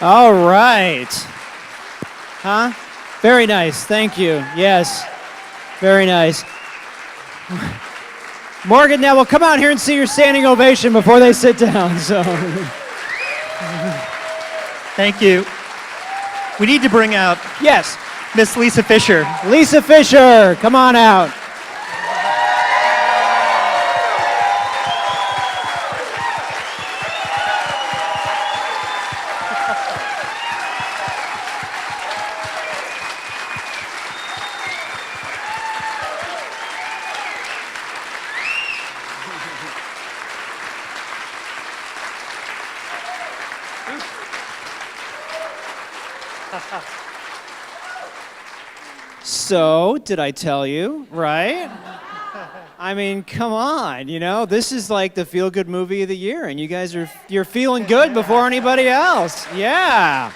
All right. Huh? Very nice. Thank you. Yes. Very nice. Morgan Neville, come out here and see your standing ovation before they sit down. So, thank you. We need to bring out yes, Miss Lisa Fisher. Lisa Fisher, come on out. So, did I tell you, right? I mean, come on, this is like the feel-good movie of the year, and you guys you're feeling good before anybody else. Yeah.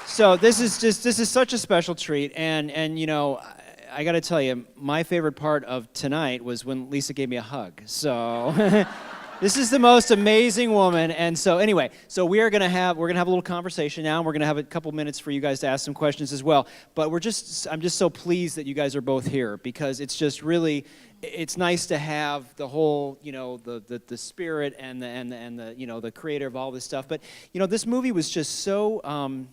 So this is such a special treat, and I got to tell you, my favorite part of tonight was when Lisa gave me a hug. So this is the most amazing woman, and so anyway, so we're gonna have a little conversation now, and we're gonna have a couple minutes for you guys to ask some questions as well. But I'm just so pleased that you guys are both here, because it's just really, it's nice to have the whole, the spirit and the the creator of all this stuff. But this movie was just so.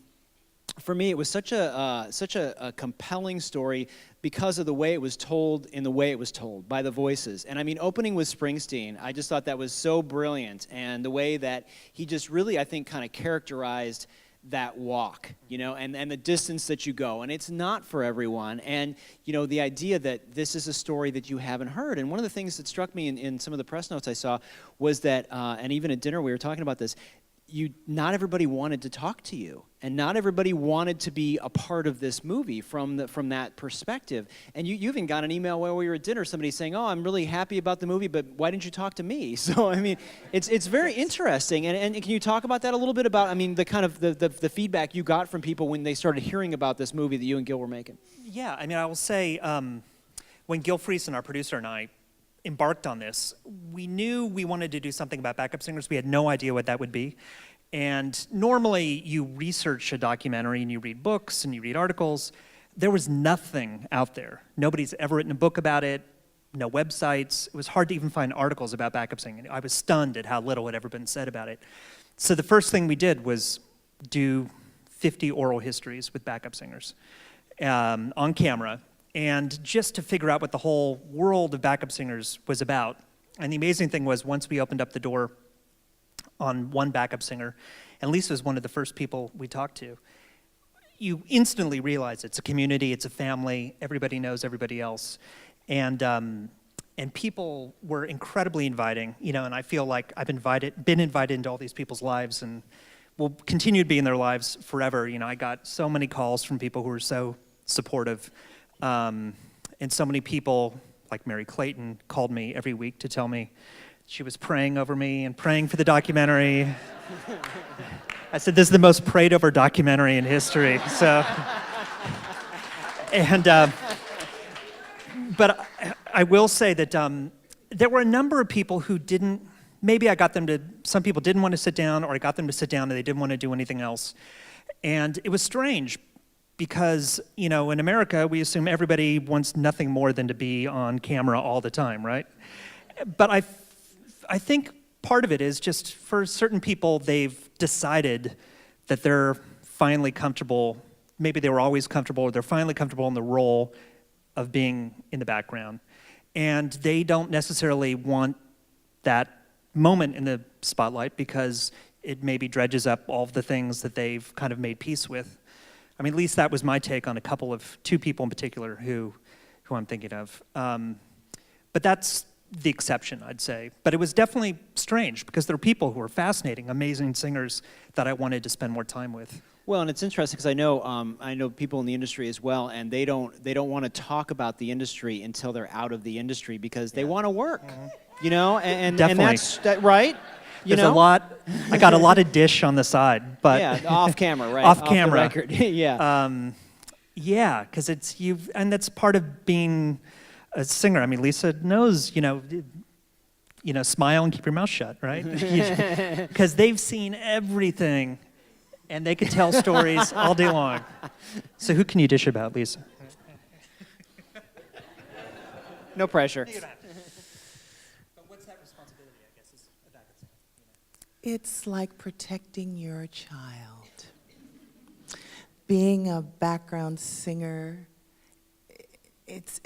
For me, it was such a compelling story because of the way it was told, in the way it was told by the voices. And I mean, opening with Springsteen, I just thought that was so brilliant, and the way that he just really, I think, kind of characterized that walk, and the distance that you go. And it's not for everyone. And the idea that this is a story that you haven't heard. And one of the things that struck me in some of the press notes I saw was that, and even at dinner we were talking about this, not everybody wanted to talk to you, and not everybody wanted to be a part of this movie from that perspective. And you even got an email while we were at dinner, somebody saying, "Oh, I'm really happy about the movie, but why didn't you talk to me?" So I mean, it's very interesting. And can you talk about that a little bit, about the kind of the feedback you got from people when they started hearing about this movie that you and Gil were making? Yeah, I mean, I will say, when Gil Friesen, our producer, and I embarked on this, we knew we wanted to do something about backup singers. We had no idea what that would be. And normally you research a documentary and you read books and you read articles. There was nothing out there. Nobody's ever written a book about it, no websites. It was hard to even find articles about backup singing. I was stunned at how little had ever been said about it. So the first thing we did was do 50 oral histories with backup singers on camera, and just to figure out what the whole world of backup singers was about. And the amazing thing was, once we opened up the door on one backup singer, and Lisa was one of the first people we talked to, you instantly realize it's a community, it's a family, everybody knows everybody else. And people were incredibly inviting, and I feel like I've been invited into all these people's lives, and will continue to be in their lives forever. I got so many calls from people who were so supportive, and so many people, like Mary Clayton, called me every week to tell me she was praying over me and praying for the documentary. I said, this is the most prayed over documentary in history. So, but I will say that there were a number of people who didn't, maybe some people didn't want to sit down, or I got them to sit down and they didn't want to do anything else. And it was strange because, in America, we assume everybody wants nothing more than to be on camera all the time, right? But I think part of it is just, for certain people, they've decided that they're finally comfortable. Maybe they were always comfortable, or they're finally comfortable in the role of being in the background. And they don't necessarily want that moment in the spotlight, because it maybe dredges up all of the things that they've kind of made peace with. I mean, at least that was my take on two people in particular who I'm thinking of. But that's the exception, I'd say. But it was definitely strange, because there were people who were fascinating, amazing singers that I wanted to spend more time with. Well, and it's interesting because I know people in the industry as well, and they don't want to talk about the industry until they're out of the industry, because they want to work, and that's right. There's a lot. I got a lot of dish on the side, but yeah, off camera, right? Off camera, the record. Yeah. Yeah, because and that's part of being a singer. I mean, Lisa knows, smile and keep your mouth shut, right? Because they've seen everything, and they could tell stories all day long. So who can you dish about, Lisa? No pressure. But what's that responsibility, I guess, is a backup singer? It's like protecting your child. Being a background singer, it's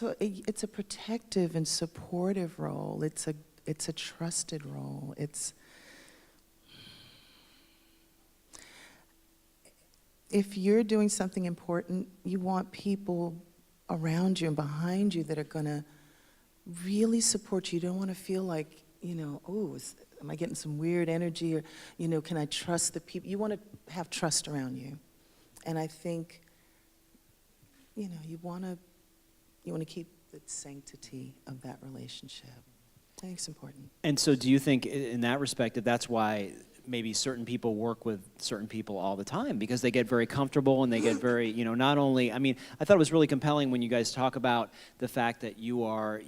a protective and supportive role. It's a trusted role. If you're doing something important, you want people around you and behind you that are going to really support you. You don't want to feel like, am I getting some weird energy, or, can I trust the people? You want to have trust around you. And I think, you want to keep the sanctity of that relationship. I think it's important. And so do you think in that respect that that's why maybe certain people work with certain people all the time, because they get very comfortable and they get very, not only, I thought it was really compelling when you guys talk about the fact that you're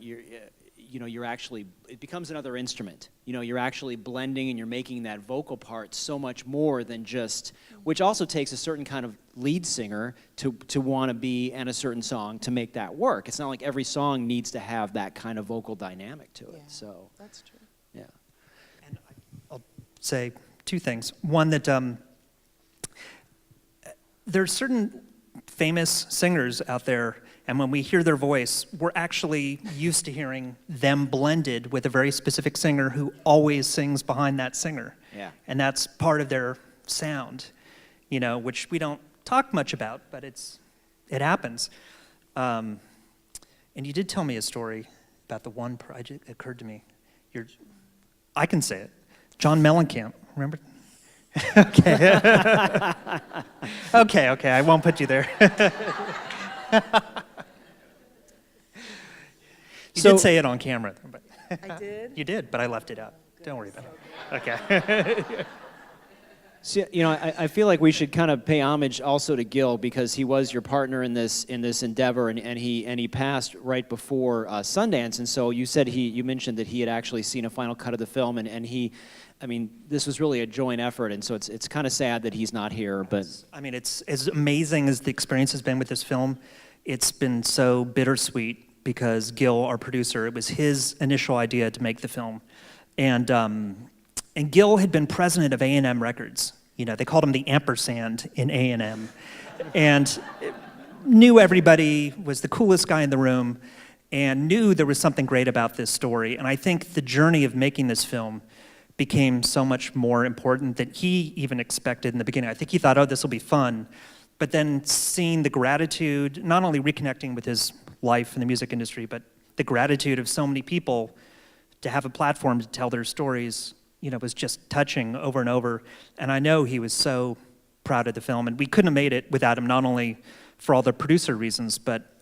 actually, it becomes another instrument. You're actually blending and you're making that vocal part so much more than just, which also takes a certain kind of lead singer to want to be in a certain song to make that work. It's not like every song needs to have that kind of vocal dynamic to it. Yeah, So that's true. yeah. And I'll say two things. One, that there's certain famous singers out there, and when we hear their voice, we're actually used to hearing them blended with a very specific singer who always sings behind that singer. Yeah. And that's part of their sound, which we don't talk much about, but it happens. And you did tell me a story about the one project that occurred to me. I can say it. John Mellencamp, remember? Okay. Okay, I won't put you there. You did say it on camera. But I did? You did, but I left it out. Don't worry about it. Okay. See, I feel like we should kind of pay homage also to Gil, because he was your partner in this endeavor, and he passed right before Sundance. And so you mentioned that he had actually seen a final cut of the film, and this was really a joint effort, and so it's kind of sad that he's not here. But it's as amazing as the experience has been with this film. It's been so bittersweet because Gil, our producer, it was his initial idea to make the film, and Gil had been president of A&M Records. They called him the ampersand in A&M, and knew everybody, was the coolest guy in the room, and knew there was something great about this story. And I think the journey of making this film became so much more important than he even expected in the beginning. I think he thought, this will be fun. But then seeing the gratitude, not only reconnecting with his life in the music industry, but the gratitude of so many people to have a platform to tell their stories, was just touching over and over. And I know he was so proud of the film, and we couldn't have made it without him, not only for all the producer reasons, but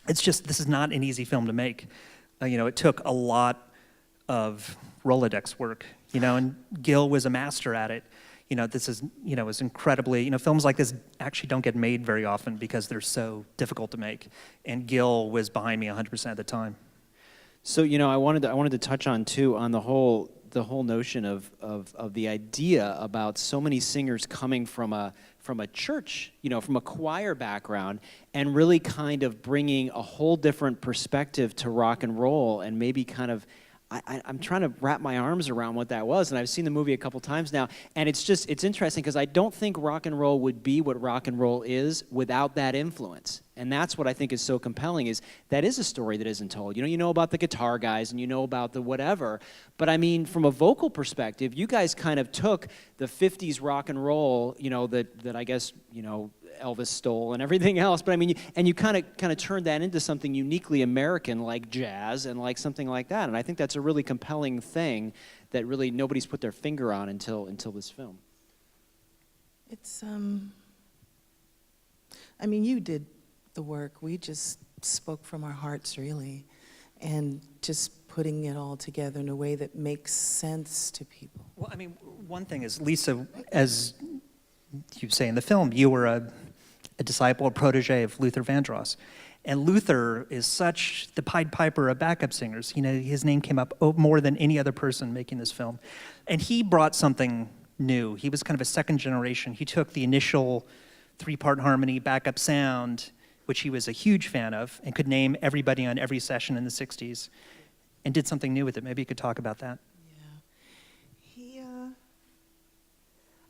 this is not an easy film to make. It took a lot of Rolodex work, and Gil was a master at it. This is, was incredibly, films like this actually don't get made very often because they're so difficult to make. And Gil was behind me 100% of the time. So, I wanted to touch on too, on the whole notion of the idea about so many singers coming from a church, from a choir background, and really kind of bringing a whole different perspective to rock and roll, and maybe kind of, I'm trying to wrap my arms around what that was, and I've seen the movie a couple times now, and it's interesting because I don't think rock and roll would be what rock and roll is without that influence. And that's what I think is so compelling, is that is a story that isn't told. You know about the guitar guys and you know about the whatever, but from a vocal perspective, you guys kind of took the 50s rock and roll, that I guess, Elvis stole and everything else, but and you kind of turned that into something uniquely American, like jazz and like something like that. And I think that's a really compelling thing that really nobody's put their finger on until this film. It's you did the work. We just spoke from our hearts, really, and just putting it all together in a way that makes sense to people. Well, one thing is, Lisa, as you say in the film, you were a disciple, a protege of Luther Vandross. And Luther is such the Pied Piper of backup singers. You know, his name came up more than any other person making this film. And he brought something new. He was kind of a second generation. He took the initial 3-part harmony backup sound, which he was a huge fan of, and could name everybody on every session in the 60s, and did something new with it. Maybe you could talk about that.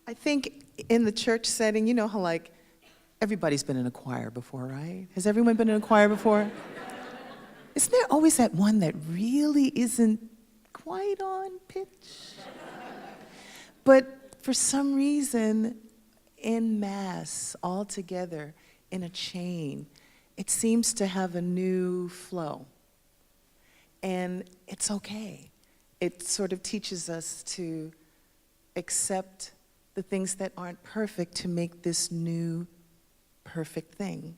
I think in the church setting, you know how like everybody's been in a choir before, right? Has everyone been in a choir before? Isn't there always that one that really isn't quite on pitch? But for some reason, en masse, all together, in a chain, it seems to have a new flow. And it's okay. It sort of teaches us to accept the things that aren't perfect to make this new perfect thing.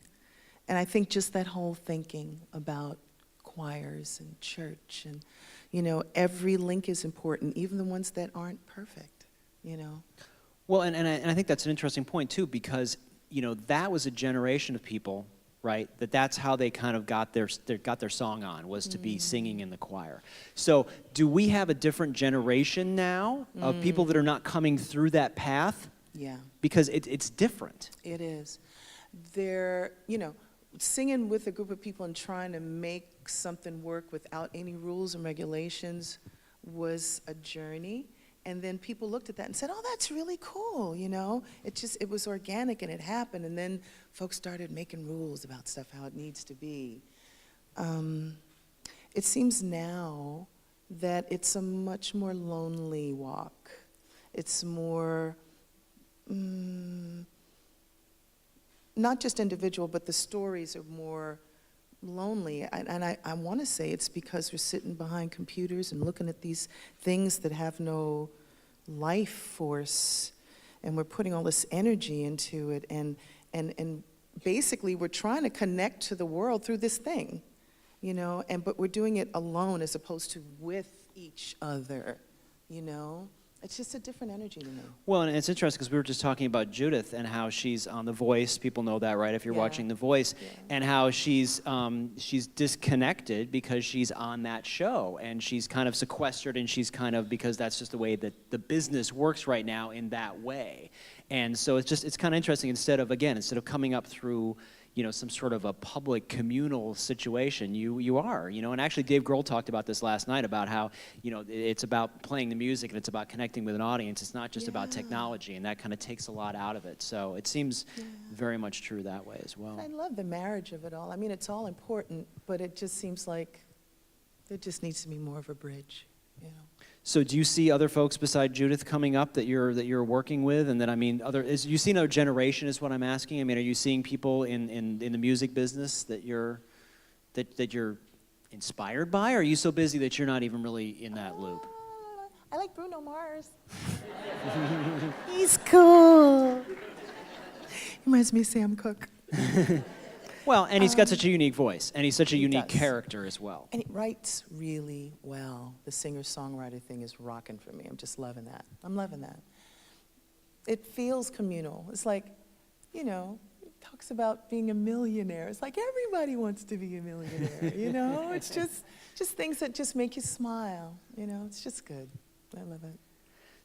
And I think just that whole thinking about choirs and church and, you know, every link is important, even the ones that aren't perfect, you know. Well, and I think that's an interesting point, too, because, you know, that was a generation of people, right, that's how they kind of got their song on, was to be singing in the choir. So do we have a different generation now of people that are not coming through that path? Yeah. Because it's different. It is. They're, you know, singing with a group of people and trying to make something work without any rules and regulations was a journey. And then people looked at that and said, oh, that's really cool, you know? It was organic and it happened. And then folks started making rules about stuff, how it needs to be. It seems now that it's a much more lonely walk. It's more, not just individual, but the stories are more lonely. And I want to say it's because we're sitting behind computers and looking at these things that have no life force, and we're putting all this energy into it, and basically we're trying to connect to the world through this thing, you know, but we're doing it alone as opposed to with each other, you know. It's just a different energy to me. Well, and it's interesting because we were just talking about Judith and how she's on The Voice. People know that, right? If you're watching The Voice, and how she's disconnected because she's on that show, and she's kind of sequestered, and she's kind of, because that's just the way that the business works right now in that way. And so it's kind of interesting. Instead of coming up through, you know, some sort of a public communal situation, you are, you know, and actually Dave Grohl talked about this last night about how, you know, it's about playing the music and it's about connecting with an audience. It's not just about technology, and that kind of takes a lot out of it. So it seems very much true that way as well. I love the marriage of it all. I mean, it's all important, but it just seems like there just needs to be more of a bridge, you know. So do you see other folks beside Judith coming up that you're working with, and then, I mean, you see another generation is what I'm asking? I mean, are you seeing people in the music business that you're inspired by, or are you so busy that you're not even really in that loop? I like Bruno Mars. He's cool. He reminds me of Sam Cooke. Well, and he's got such a unique voice, and he's such a unique does. character as well. And he writes really well. The singer-songwriter thing is rocking for me. I'm just loving that. I'm loving that. It feels communal. It's like, you know, it talks about being a millionaire. It's like everybody wants to be a millionaire, you know? It's just things that just make you smile, you know? It's just good. I love it.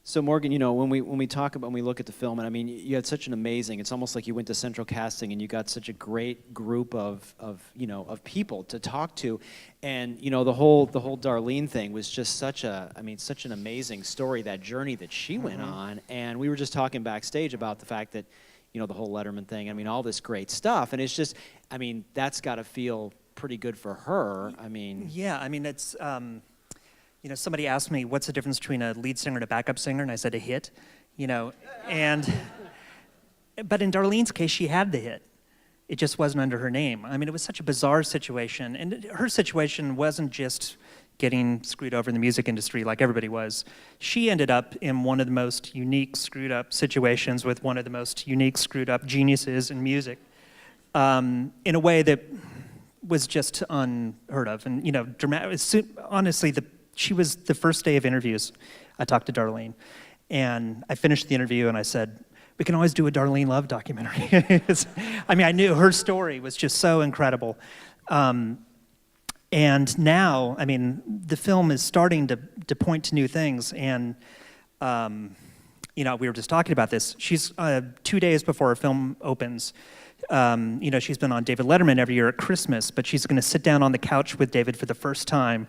So Morgan, you know, when we look at the film, and I mean, you had such an amazing, it's almost like you went to central casting and you got such a great group of people to talk to, and you know, the whole Darlene thing was just such an amazing story, that journey that she went on. And we were just talking backstage about the fact that, you know, the whole Letterman thing, I mean, all this great stuff, and it's just, I mean, that's got to feel pretty good for her. I mean, yeah, I mean, it's you know, somebody asked me, what's the difference between a lead singer and a backup singer? And I said, a hit, you know, but in Darlene's case, she had the hit. It just wasn't under her name. I mean, it was such a bizarre situation. And her situation wasn't just getting screwed over in the music industry like everybody was. She ended up in one of the most unique screwed up situations with one of the most unique screwed up geniuses in music, in a way that was just unheard of. And, you know, honestly, she was the first day of interviews. I talked to Darlene, and I finished the interview, and I said, we can always do a Darlene Love documentary. I mean, I knew her story was just so incredible. And now, I mean, the film is starting to point to new things. And, you know, we were just talking about this. She's 2 days before her film opens. You know, she's been on David Letterman every year at Christmas, but she's going to sit down on the couch with David for the first time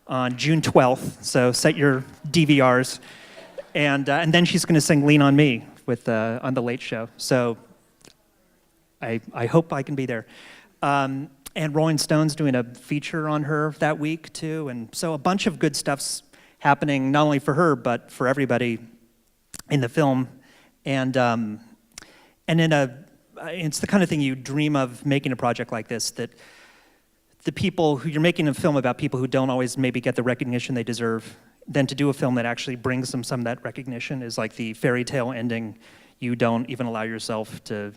on June 12th. So set your DVRs. And then she's going to sing Lean on Me with on The Late Show. So I hope I can be there. And Rolling Stone's doing a feature on her that week, too. And so a bunch of good stuff's happening, not only for her, but for everybody in the film. And it's the kind of thing you dream of making a project like this, that the people who you're making a film about, people who don't always maybe get the recognition they deserve, then to do a film that actually brings them some of that recognition is like the fairy tale ending you don't even allow yourself to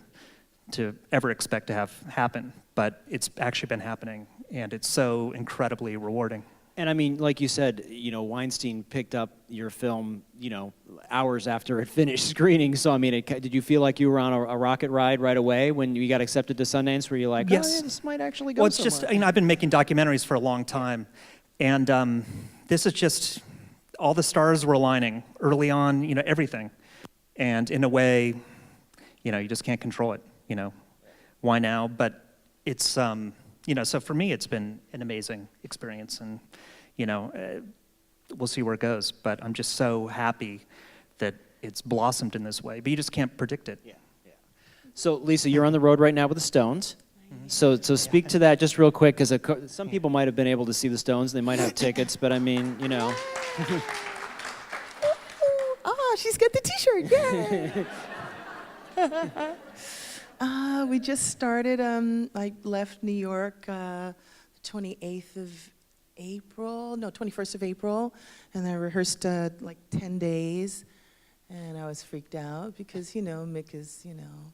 ever expect to have happen. But it's actually been happening, and it's so incredibly rewarding. And I mean, like you said, you know, Weinstein picked up your film, you know, hours after it finished screening. So I mean, did you feel like you were on a rocket ride right away when you got accepted to Sundance? Were you like, yes. oh, yeah, this might actually go Well, it's somewhere? just, you know, I've been making documentaries for a long time, and this is just, all the stars were aligning early on, you know, everything. And in a way, you know, you just can't control it, you know. Why now? But it's, you know, so for me, it's been an amazing experience, and, you know, we'll see where it goes. But I'm just so happy that it's blossomed in this way. But you just can't predict it. Yeah, yeah. So, Lisa, you're on the road right now with the Stones. So speak to that just real quick, because some people might have been able to see the Stones. They might have tickets, but I mean, you know. Oh, she's got the T-shirt! Yay! We just started. I left New York 28th of April. No, 21st of April, and I rehearsed like 10 days, and I was freaked out because, you know, Mick is, you know,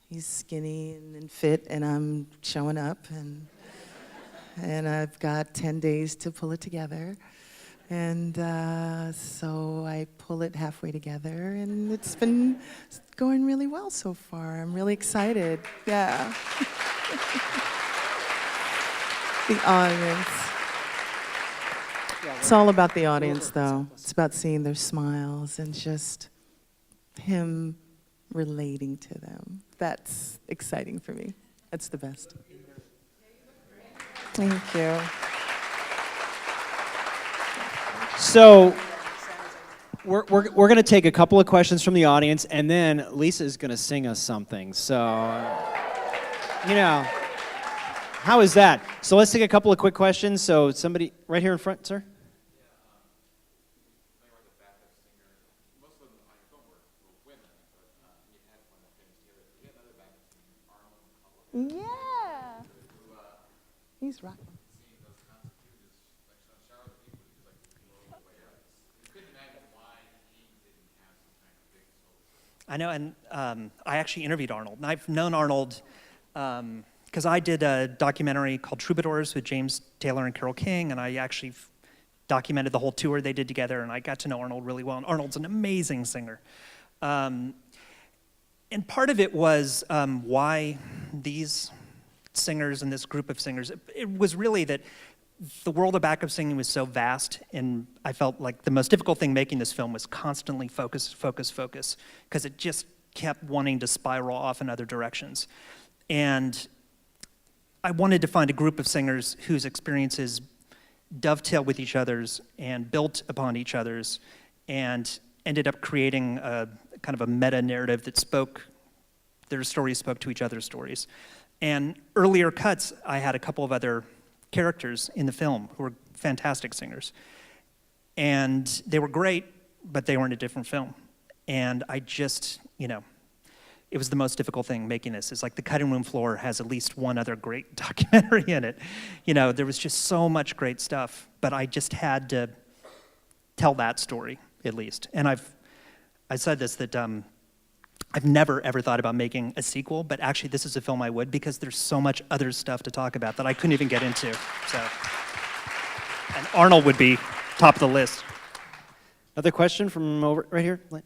he's skinny and fit, and I'm showing up, and I've got 10 days to pull it together. And so I pull it halfway together, and it's been going really well so far. I'm really excited. Yeah. The audience. It's all about the audience, though. It's about seeing their smiles and just him relating to them. That's exciting for me. That's the best. Thank you. So we're going to take a couple of questions from the audience, and then Lisa is going to sing us something. So, you know, how is that? So let's take a couple of quick questions. So somebody right here in front, sir. Yeah. He's rocking. I know, and I actually interviewed Arnold. And I've known Arnold because I did a documentary called Troubadours with James Taylor and Carole King, and I actually documented the whole tour they did together, and I got to know Arnold really well. And Arnold's an amazing singer. And part of it was why these singers and this group of singers, it was really that the world of backup singing was so vast, and I felt like the most difficult thing making this film was constantly focus, because it just kept wanting to spiral off in other directions. And I wanted to find a group of singers whose experiences dovetailed with each other's and built upon each other's, and ended up creating a kind of a meta-narrative that their stories spoke to each other's stories. And earlier cuts, I had a couple of other characters in the film who were fantastic singers. And they were great, but they were in a different film. And I just, you know, it was the most difficult thing making this. It's like the cutting room floor has at least one other great documentary in it. You know, there was just so much great stuff, but I just had to tell that story, at least. And I said this, that I've never, ever thought about making a sequel, but actually this is a film I would, because there's so much other stuff to talk about that I couldn't even get into. So, and Arnold would be top of the list. Another question from over right here. I really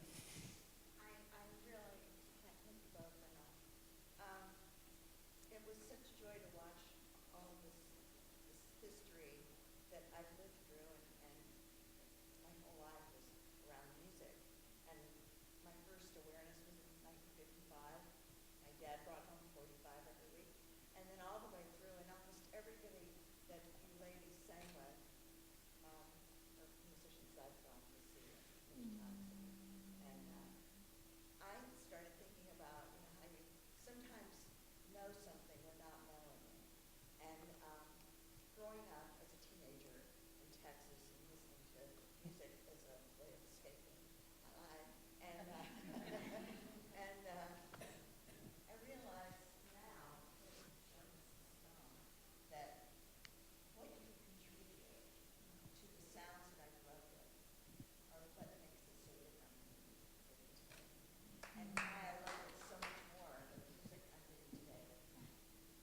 dad brought home 45 every week. And then all the way through, and almost everybody that you ladies sang with, are musicians I've gone to see many times. And I started thinking about, how you sometimes know something without knowing it. And growing up as a teenager in Texas and listening to music as a way of escaping my life, and I realize now, that what you contribute to the sounds that I grew up with are what makes it so different than it is today. And why I love it so much more than the music I'm doing today.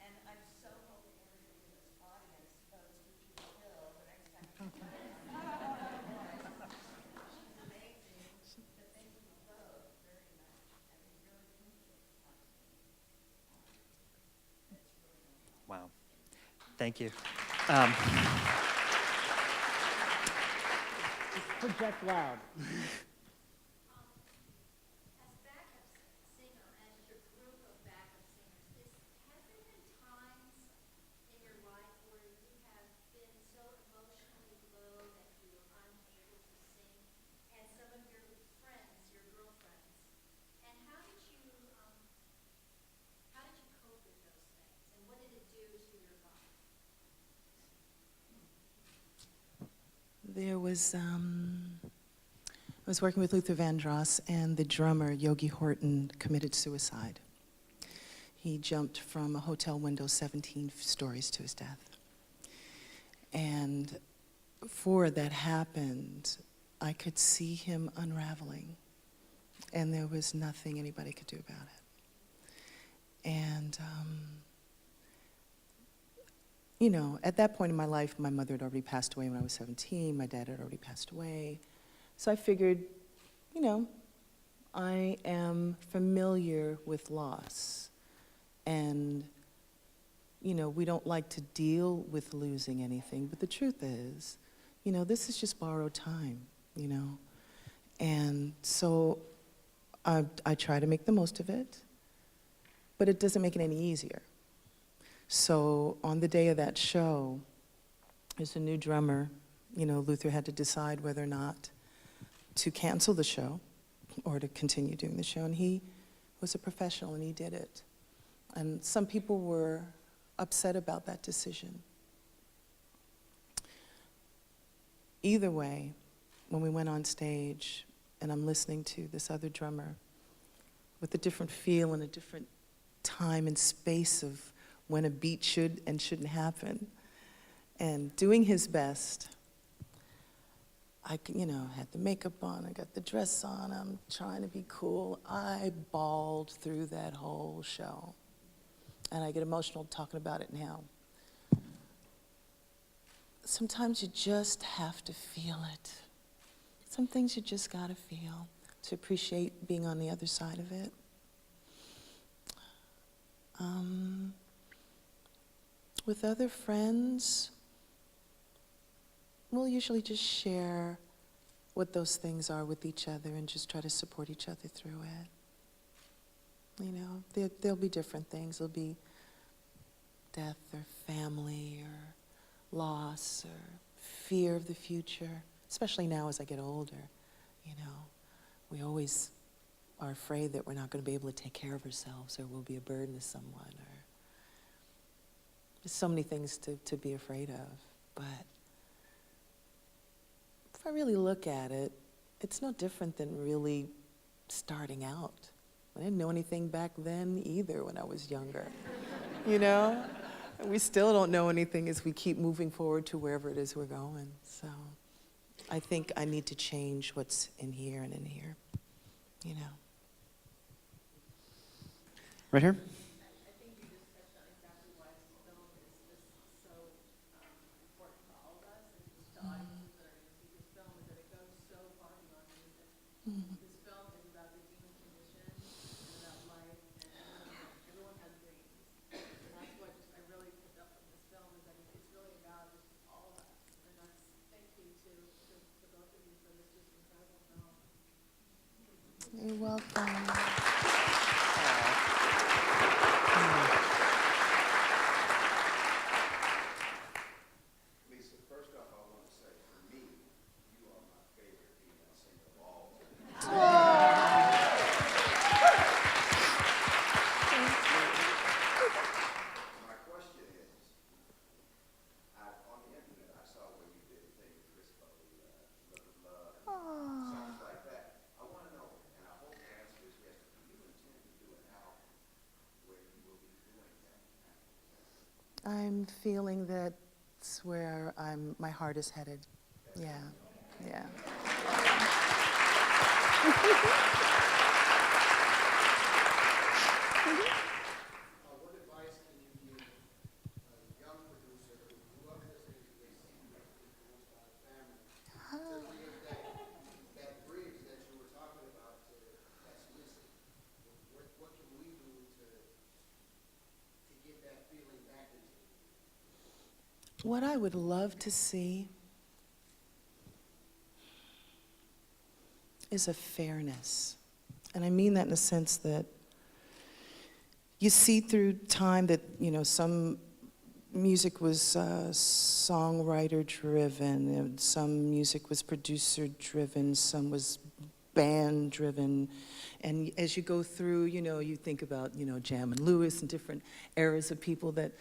And I'm so hoping everybody in this audience votes for Judy Hill the next time you come by. She's amazing, but thank you both very much. I mean, you're Wow. Thank you. Project loud. As backup singer and your group of backup singers, has there been times in your life where you have been so emotionally low that you were unable to sing, and some of your friends, your girlfriends, and how did you cope with those things, and what did it do to your body? There was, I was working with Luther Vandross, and the drummer, Yogi Horton, committed suicide. He jumped from a hotel window 17 stories to his death. And before that happened, I could see him unraveling, and there was nothing anybody could do about it. And, at that point in my life, my mother had already passed away when I was 17, my dad had already passed away. So I figured, I am familiar with loss. And, we don't like to deal with losing anything, but the truth is, this is just borrowed time, And so I try to make the most of it, but it doesn't make it any easier. So on the day of that show, there's a new drummer. Luther had to decide whether or not to cancel the show or to continue doing the show, and he was a professional and he did it. And some people were upset about that decision. Either way, when we went on stage and I'm listening to this other drummer with a different feel and a different time and space of when a beat should and shouldn't happen, and doing his best. I had the makeup on, I got the dress on, I'm trying to be cool. I bawled through that whole show. And I get emotional talking about it now. Sometimes you just have to feel it. Some things you just gotta feel to appreciate being on the other side of it. With other friends, we'll usually just share what those things are with each other and just try to support each other through it. There'll be different things. There'll be death or family or loss or fear of the future, especially now as I get older. We always are afraid that we're not going to be able to take care of ourselves or we'll be a burden to someone, or there's so many things to be afraid of. But if I really look at it, it's no different than really starting out. I didn't know anything back then either when I was younger. We still don't know anything as we keep moving forward to wherever it is we're going. So I think I need to change what's in here and in here, Right here. I think you just touched on exactly why this film is just so important for all of us, and just to audiences that are going to see this film, is that it goes so far beyond music. This film is about the human condition and about life, and everyone has dreams. And that's what I really picked up from this film, is that it's really about just all of us. And that's, thank you to both of you for this just incredible film. You're welcome. I'm feeling that's where my heart is headed. Yeah, yeah. What advice can you give a young producer who grew up listening to this influenced by the family to live that bridge that you were talking about that's missing? What can we do to get that feeling back into you? What I would love to see is a fairness. And I mean that in the sense that you see through time that, some music was songwriter driven, and some music was producer driven, some was band driven. And as you go through, you think about, Jam and Lewis and different eras of people that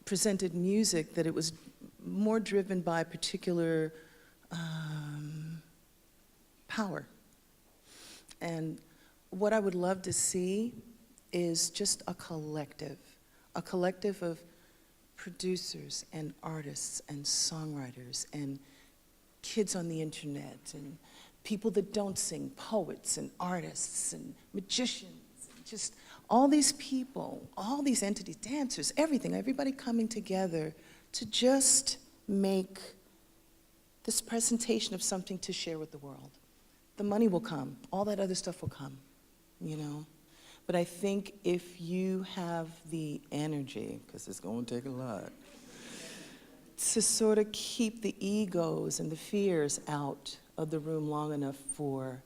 presented music, that it was more driven by particular power. And what I would love to see is just a collective of producers and artists and songwriters and kids on the internet and people that don't sing, poets and artists and magicians, and just all these people, all these entities, dancers, everybody coming together to just make this presentation of something to share with the world. The money will come, all that other stuff will come, But I think if you have the energy, because it's going to take a lot, to sort of keep the egos and the fears out of the room long enough for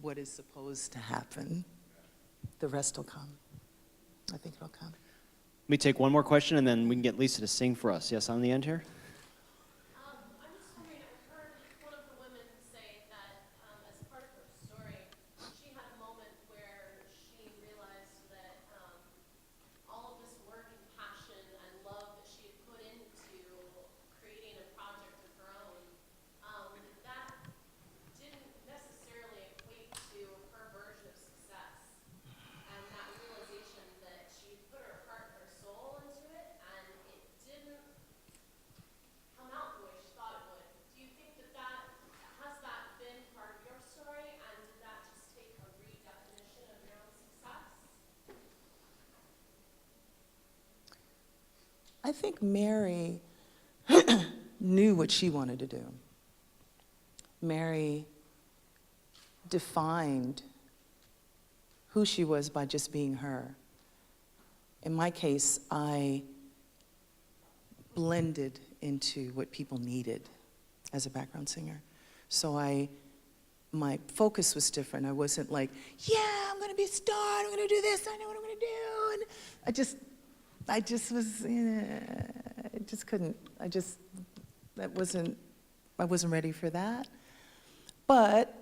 what is supposed to happen, the rest will come. I think it'll come. Let me take one more question, and then we can get Lisa to sing for us. Yes, on the end here? I'm just wondering, I heard one of the women say that as part of her story, she had a moment where she realized that all of this work and passion and love that she had put into creating a project of her own, that didn't necessarily equate to her version of success. And that realization that she put her heart and her soul into it, and it didn't come out the way she thought it would. Do you think that has that been part of your story, and did that just take a redefinition of your own success? I think Mary knew what she wanted to do. Mary defined who she was by just being her. In my case, I blended into what people needed as a background singer. So my focus was different. I wasn't like, yeah, I'm gonna be a star, I'm gonna do this, I know what I'm gonna do. And I just was, I just couldn't, I wasn't ready for that. But,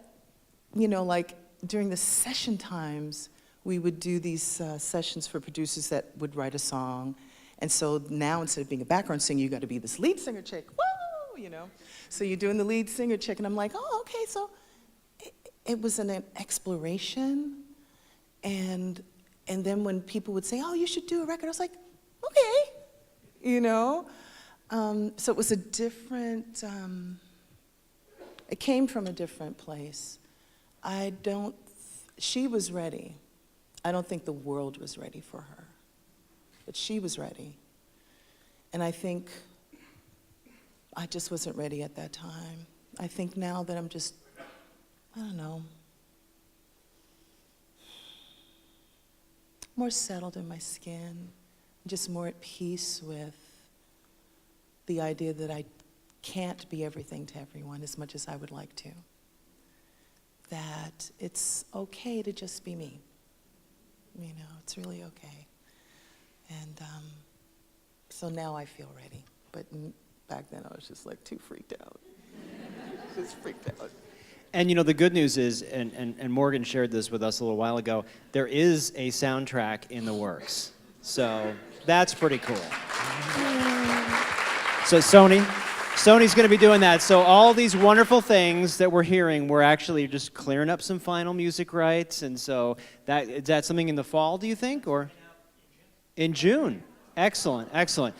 like during the session times, we would do these sessions for producers that would write a song. And so now instead of being a background singer, you got to be this lead singer chick, woo, So you're doing the lead singer chick, and I'm like, oh, okay, so it was an exploration. And then when people would say, oh, you should do a record, I was like, okay, So it was a different, it came from a different place. She was ready. I don't think the world was ready for her, but she was ready. And I think I just wasn't ready at that time. I think now that I'm just, I don't know, more settled in my skin, just more at peace with the idea that I can't be everything to everyone as much as I would like to. That it's okay to just be me. It's really okay. And so now I feel ready. But back then I was just like too freaked out. Just freaked out. And the good news is, and Morgan shared this with us a little while ago, there is a soundtrack in the works. So that's pretty cool. So Sony's going to be doing that. So all these wonderful things that we're hearing, we're actually just clearing up some final music rights. And so is that something in the fall, do you think? Or In June. Excellent, excellent.